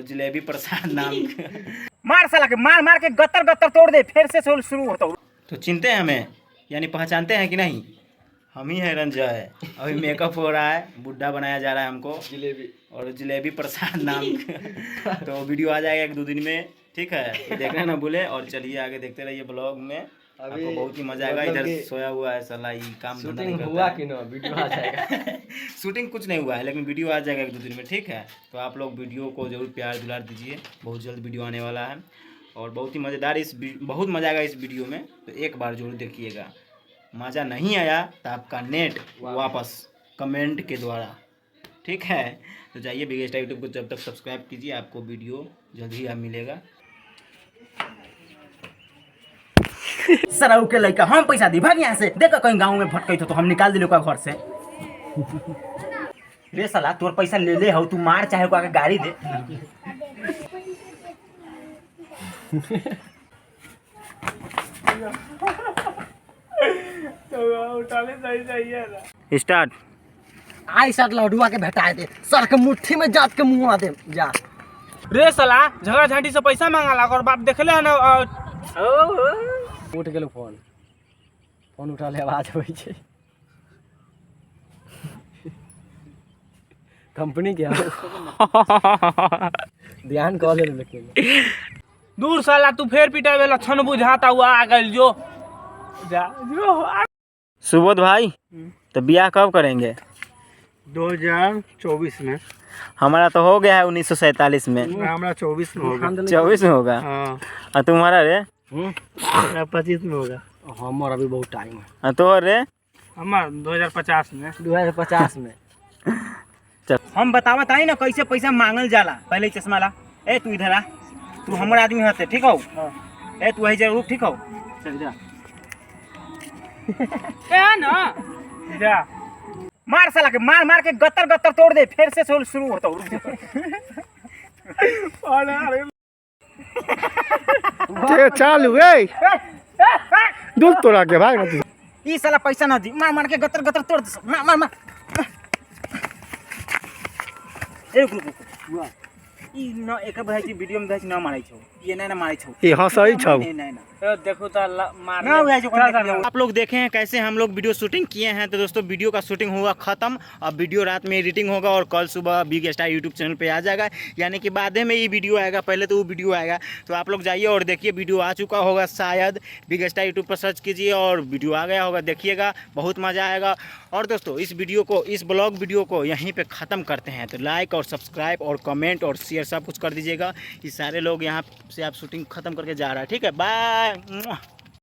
जलेबी प्रसाद नाम मार साला के मार मार के गत्तर गत्तर तोड़ दे, फिर से शुरू होता हूँ। तो चिनते हैं हमें, यानी पहचानते हैं कि नहीं? हम ही हैं रंजय। अभी मेकअप हो रहा है, बुड्ढा बनाया जा रहा है हमको। जलेबी प्रसाद नाम तो वीडियो आ जाएगा 1-2 दिन में, ठीक है? देखना ना भूले और चलिए आगे देखते रहिए ब्लॉग में। आपको बहुत ही मजा आएगा। इधर सोया हुआ है साला, ये काम शूटिंग हुआ कि ना, वीडियो आ जाएगा। शूटिंग कुछ नहीं हुआ है, लेकिन वीडियो आ जाएगा 1-2 दिन में, ठीक है? तो आप लोग वीडियो को जरूर प्यार दुलार दीजिए, बहुत जल्द वीडियो आने वाला है और बहुत ही मज़ेदार बहुत मज़ा आएगा इस वीडियो में। तो एक बार जरूर देखिएगा। मज़ा नहीं आया तो आपका नेट वापस कमेंट के द्वारा, ठीक है? तो जाइए बिग स्टार यूट्यूब को जब तक सब्सक्राइब कीजिए, आपको वीडियो जल्द ही आप मिलेगा। सराउ के लड़का हम पैसा दी, भाग यहाँ से। देखो कहीं गाँव में भटकई तो हम निकाल दिलो का घर से। रे साला तोर पैसा ले ले हो, तू मार चाहे को आके गाड़ी दे। स्टार्ट। आई सर लडुआ के भेटाए दे, सर के मुट्ठी में जात के मुँह दे जा। रे साला झगड़ा झांटी से पैसा मांगा ला और बाप देखले है ना। उठ गेलो फोन उठा ले, आवाज होइ छै। कंपनी के ध्यान कह ले, लेकिन दूर साला तू फेर पिटावे वाला छन बुझाता हुआ आ गइल जो जा जो। सुबोध भाई, तो ब्याह कब करेंगे? 2024 में। हमारा तो हो गया है 1947 में। हमारा 24 में होगा। 24 में होगा। हाँ। और तुम्हारा रे? 25 में होगा। हमारा अभी बहुत टाइम है। और तो रे? हमारा 2050 में। 2050 में। हम बतावत आई ना कैसे पैसा मांगल जाला। पहले चश्मा ला। ए तू इधर आ, तू हमारे आदमी हते, ठीक हो? ए तू वही जरूर, ठीक हो? चल जा। क्या ना जा मार साला के मार मार के गत्तर गत्तर तोड़ दे, फिर से शुरू होता हूँ। चालू है दूध तोड़ा के भाग ना। ई साला पैसा ना दी, मार मार के गत्तर गत्तर तोड़ दे। मार मार मार। ए रुक ई न एक भाई जी वीडियो में न मारै छौ, ये ना मारै छौ, ये हंसई छौ। देखो तो मार ना हुआ जो। आप लोग देखे हैं कैसे हम लोग वीडियो शूटिंग किए हैं। तो दोस्तों वीडियो का शूटिंग हुआ खत्म। अब वीडियो रात में एडिटिंग होगा और कल सुबह बिग स्टार यूट्यूब चैनल पे आ जाएगा, यानी कि बाद में ये वीडियो आएगा, पहले तो वो वीडियो आएगा। तो आप लोग जाइए और देखिए, वीडियो आ चुका होगा शायद। बिग स्टार यूट्यूब पर सर्च कीजिए और वीडियो आ गया होगा, देखिएगा, बहुत मज़ा आएगा। और दोस्तों इस ब्लॉग वीडियो को यहीं पर ख़त्म करते हैं। तो लाइक और सब्सक्राइब और कमेंट और शेयर सब कुछ कर दीजिएगा। ये सारे लोग यहाँ से आप शूटिंग ख़त्म करके जा रहा है, ठीक है? बाय।